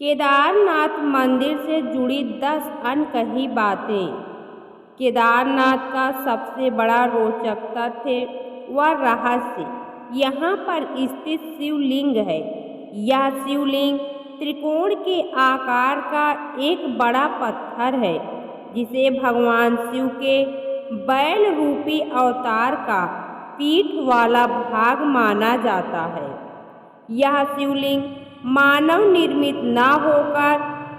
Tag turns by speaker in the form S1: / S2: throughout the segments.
S1: केदारनाथ मंदिर से जुड़ी 10 अनकही बातें। केदारनाथ का सबसे बड़ा रोचक तथ्य व रहस्य यहाँ पर स्थित शिवलिंग है। यह शिवलिंग त्रिकोण के आकार का एक बड़ा पत्थर है, जिसे भगवान शिव के बैल रूपी अवतार का पीठ वाला भाग माना जाता है। यह शिवलिंग मानव निर्मित न होकर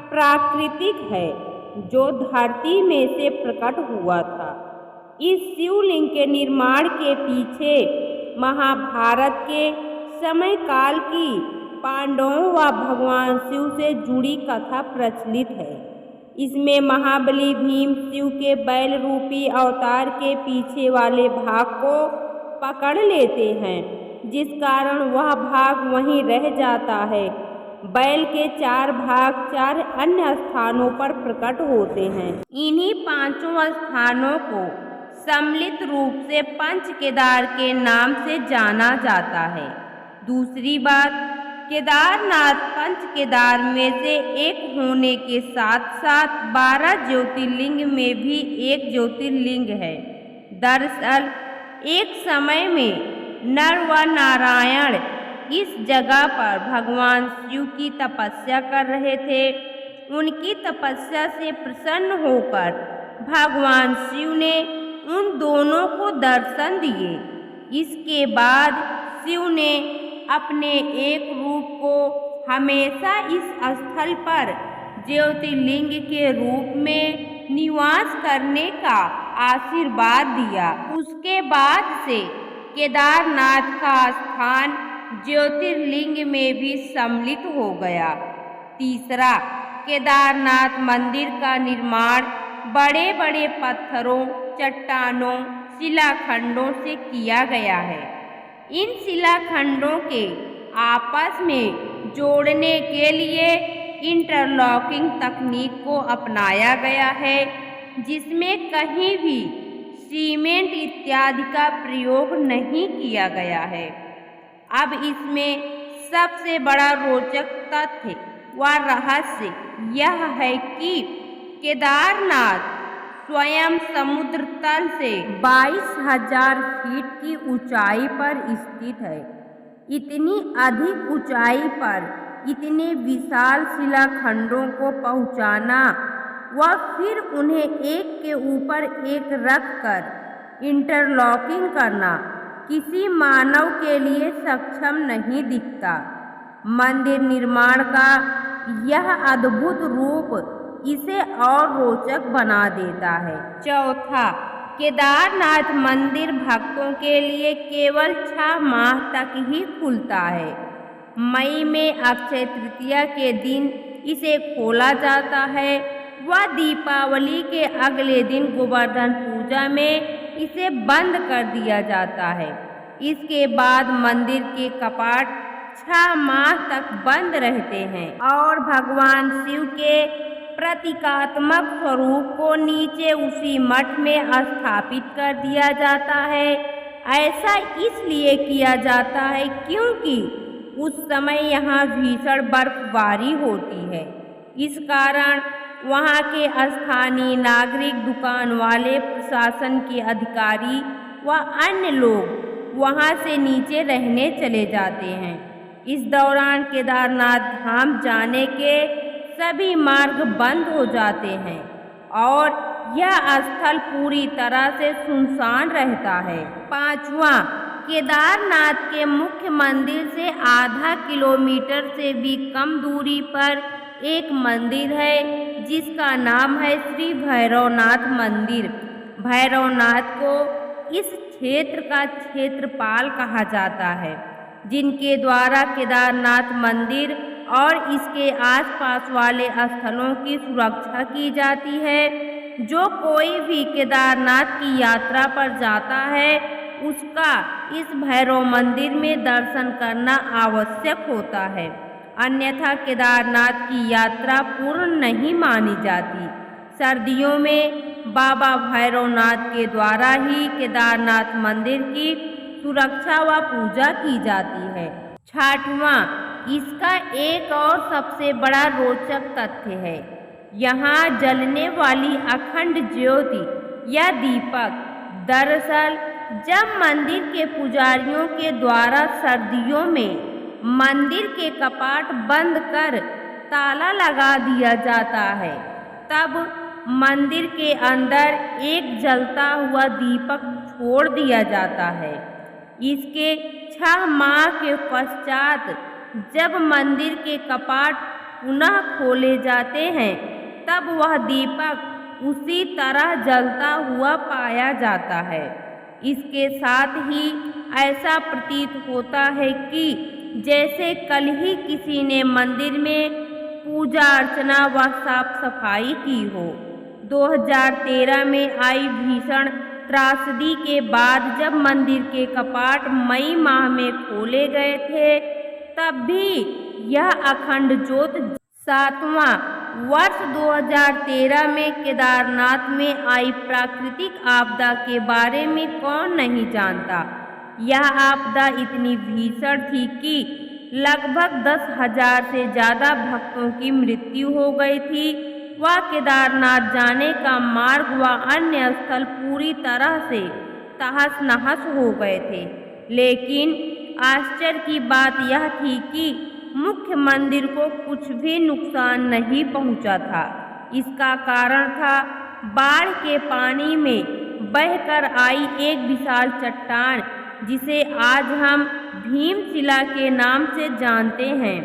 S1: प्राकृतिक है, जो धरती में से प्रकट हुआ था। इस शिवलिंग के निर्माण के पीछे महाभारत के समय काल की पांडवों व भगवान शिव से जुड़ी कथा प्रचलित है। इसमें महाबली भीम शिव के बैल रूपी अवतार के पीछे वाले भाग को पकड़ लेते हैं, जिस कारण वह भाग वहीं रह जाता है। बैल के 4 भाग 4 अन्य स्थानों पर प्रकट होते हैं। इन्हीं 5 स्थानों को सम्मिलित रूप से पंच केदार के नाम से जाना जाता है। दूसरी बात, केदारनाथ पंच केदार में से एक होने के साथ साथ 12 ज्योतिर्लिंग में भी एक ज्योतिर्लिंग है। दरअसल एक समय में नर व नारायण इस जगह पर भगवान शिव की तपस्या कर रहे थे। उनकी तपस्या से प्रसन्न होकर भगवान शिव ने उन दोनों को दर्शन दिए। इसके बाद शिव ने अपने एक रूप को हमेशा इस स्थल पर ज्योतिर्लिंग के रूप में निवास करने का आशीर्वाद दिया। उसके बाद से केदारनाथ का स्थान ज्योतिर्लिंग में भी सम्मिलित हो गया। तीसरा, केदारनाथ मंदिर का निर्माण बड़े बड़े पत्थरों, चट्टानों, शिलाखंडों से किया गया है। इन शिलाखंडों के आपस में जोड़ने के लिए इंटरलॉकिंग तकनीक को अपनाया गया है, जिसमें कहीं भी सीमेंट इत्यादि का प्रयोग नहीं किया गया है। अब इसमें सबसे बड़ा रोचक तथ्य व रहस्य यह है कि केदारनाथ स्वयं समुद्र तल से 22,000 फीट की ऊंचाई पर स्थित है। इतनी अधिक ऊंचाई पर इतने विशाल शिलाखंडों को पहुंचाना व फिर उन्हें एक के ऊपर एक रखकर इंटरलॉकिंग करना किसी मानव के लिए सक्षम नहीं दिखता। मंदिर निर्माण का यह अद्भुत रूप इसे और रोचक बना देता है। चौथा, केदारनाथ मंदिर भक्तों के लिए केवल 6 माह तक ही खुलता है। मई में अक्षय तृतीया के दिन इसे खोला जाता है व दीपावली के अगले दिन गोवर्धन पूजा में इसे बंद कर दिया जाता है। इसके बाद मंदिर के कपाट 6 माह तक बंद रहते हैं और भगवान शिव के प्रतीकात्मक स्वरूप को नीचे उसी मठ में स्थापित कर दिया जाता है। ऐसा इसलिए किया जाता है क्योंकि उस समय यहाँ भीषण बर्फबारी होती है। इस कारण वहाँ के स्थानीय नागरिक, दुकान वाले, प्रशासन के अधिकारी व अन्य लोग वहाँ से नीचे रहने चले जाते हैं। इस दौरान केदारनाथ धाम जाने के सभी मार्ग बंद हो जाते हैं और यह स्थल पूरी तरह से सुनसान रहता है। पांचवा, केदारनाथ के मुख्य मंदिर से आधा किलोमीटर से भी कम दूरी पर एक मंदिर है, जिसका नाम है श्री भैरवनाथ मंदिर। भैरवनाथ को इस क्षेत्र का क्षेत्रपाल कहा जाता है, जिनके द्वारा केदारनाथ मंदिर और इसके आसपास वाले स्थलों की सुरक्षा की जाती है। जो कोई भी केदारनाथ की यात्रा पर जाता है, उसका इस भैरव मंदिर में दर्शन करना आवश्यक होता है, अन्यथा केदारनाथ की यात्रा पूर्ण नहीं मानी जाती। सर्दियों में बाबा भैरवनाथ के द्वारा ही केदारनाथ मंदिर की सुरक्षा व पूजा की जाती है। छठवां, इसका एक और सबसे बड़ा रोचक तथ्य है, यहाँ जलने वाली अखंड ज्योति या दीपक दरअसल जब मंदिर के पुजारियों के द्वारा सर्दियों में मंदिर के कपाट बंद कर ताला लगा दिया जाता है, तब मंदिर के अंदर एक जलता हुआ दीपक छोड़ दिया जाता है। इसके 6 माह के पश्चात जब मंदिर के कपाट पुनः खोले जाते हैं, तब वह दीपक उसी तरह जलता हुआ पाया जाता है। इसके साथ ही ऐसा प्रतीत होता है कि जैसे कल ही किसी ने मंदिर में पूजा अर्चना व साफ सफाई की हो। 2013 में आई भीषण त्रासदी के बाद जब मंदिर के कपाट मई माह में खोले गए थे, तब भी यह अखंड ज्योत 7वां वर्ष 2013 में केदारनाथ में आई प्राकृतिक आपदा के बारे में कौन नहीं जानता। यह आपदा इतनी भीषण थी कि लगभग 10,000 से ज़्यादा भक्तों की मृत्यु हो गई थी व केदारनाथ जाने का मार्ग व अन्य स्थल पूरी तरह से तहस नहस हो गए थे। लेकिन आश्चर्य की बात यह थी कि मुख्य मंदिर को कुछ भी नुकसान नहीं पहुंचा था। इसका कारण था बाढ़ के पानी में बहकर आई एक विशाल चट्टान, जिसे आज हम भीमशिला के नाम से जानते हैं।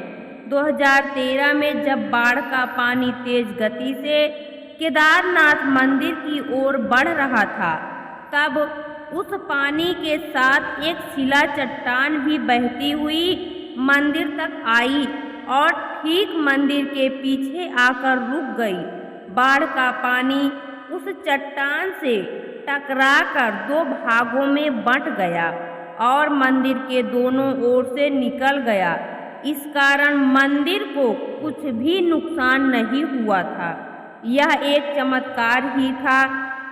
S1: 2013 में जब बाढ़ का पानी तेज गति से केदारनाथ मंदिर की ओर बढ़ रहा था, तब उस पानी के साथ एक शिला चट्टान भी बहती हुई मंदिर तक आई और ठीक मंदिर के पीछे आकर रुक गई। बाढ़ का पानी उस चट्टान से टकराकर 2 भागों में बंट गया और मंदिर के दोनों ओर से निकल गया। इस कारण मंदिर को कुछ भी नुकसान नहीं हुआ था। यह एक चमत्कार ही था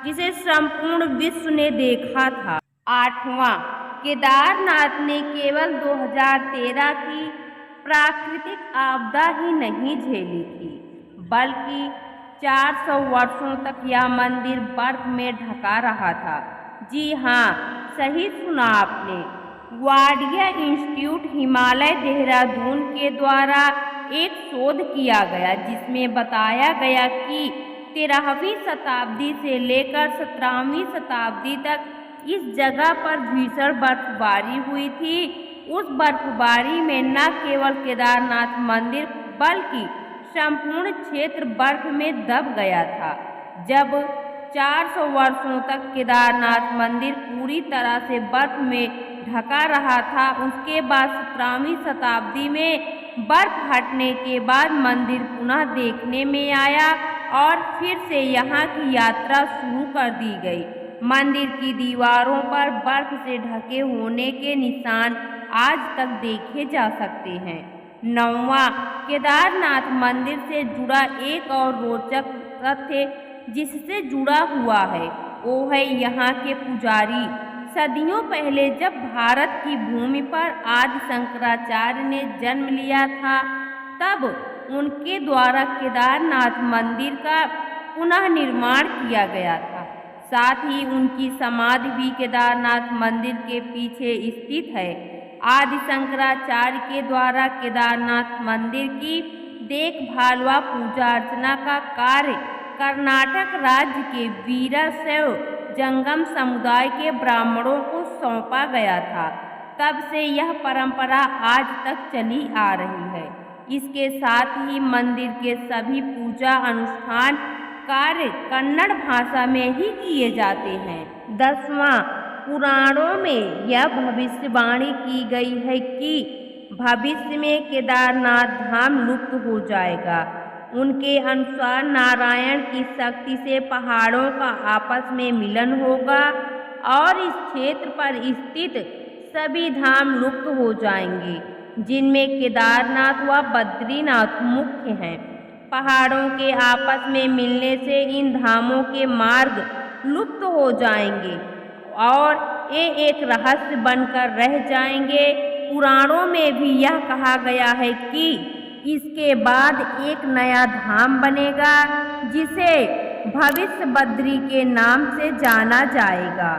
S1: जिसे संपूर्ण विश्व ने देखा था। 8वां, केदारनाथ ने केवल 2013 की प्राकृतिक आपदा ही नहीं झेली थी, बल्कि 400 वर्षों तक यह मंदिर बर्फ में ढका रहा था। जी हाँ, सही सुना आपने। वाडिया इंस्टीट्यूट हिमालय देहरादून के द्वारा एक शोध किया गया, जिसमें बताया गया कि 13वीं शताब्दी से लेकर 17वीं शताब्दी तक इस जगह पर भीषण बर्फबारी हुई थी। उस बर्फबारी में न केवल केदारनाथ मंदिर बल्कि संपूर्ण क्षेत्र बर्फ में दब गया था। जब 400 वर्षों तक केदारनाथ मंदिर पूरी तरह से बर्फ में ढका रहा था, उसके बाद 17वीं शताब्दी में बर्फ हटने के बाद मंदिर पुनः देखने में आया और फिर से यहाँ की यात्रा शुरू कर दी गई। मंदिर की दीवारों पर बर्फ से ढके होने के निशान आज तक देखे जा सकते हैं। 9वां, केदारनाथ मंदिर से जुड़ा एक और रोचक तथ्य जिससे जुड़ा हुआ है, वो है यहाँ के पुजारी। सदियों पहले जब भारत की भूमि पर आदि शंकराचार्य ने जन्म लिया था, तब उनके द्वारा केदारनाथ मंदिर का पुनः निर्माण किया गया था। साथ ही उनकी समाधि भी केदारनाथ मंदिर के पीछे स्थित है। आदि शंकराचार्य के द्वारा केदारनाथ मंदिर की देखभाल व पूजा अर्चना का कार्य कर्नाटक राज्य के वीरशैव जंगम समुदाय के ब्राह्मणों को सौंपा गया था। तब से यह परंपरा आज तक चली आ रही है। इसके साथ ही मंदिर के सभी पूजा अनुष्ठान कार्य कन्नड़ भाषा में ही किए जाते हैं। 10वां, पुराणों में यह भविष्यवाणी की गई है कि भविष्य में केदारनाथ धाम लुप्त हो जाएगा। उनके अनुसार नारायण की शक्ति से पहाड़ों का आपस में मिलन होगा और इस क्षेत्र पर स्थित सभी धाम लुप्त हो जाएंगे, जिनमें केदारनाथ व बद्रीनाथ मुख्य हैं। पहाड़ों के आपस में मिलने से इन धामों के मार्ग लुप्त हो जाएंगे और ये एक रहस्य बनकर रह जाएंगे। पुराणों में भी यह कहा गया है कि इसके बाद एक नया धाम बनेगा जिसे भविष्य बद्री के नाम से जाना जाएगा।